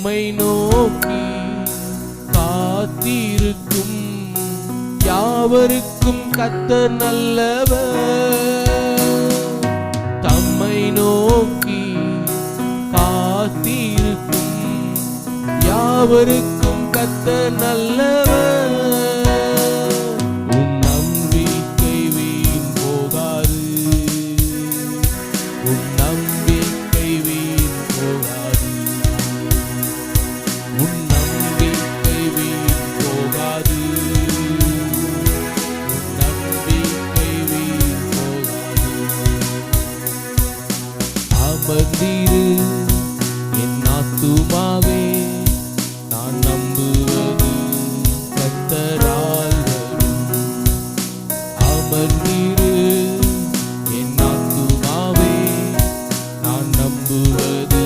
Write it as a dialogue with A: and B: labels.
A: தம்மை நோக்கி காத்திருக்கும் யாவருக்கும் கர்த்தர் நல்லவர். தம்மை நோக்கி காத்திருக்கும் யாவருக்கும் கர்த்தர் நல்லவர்.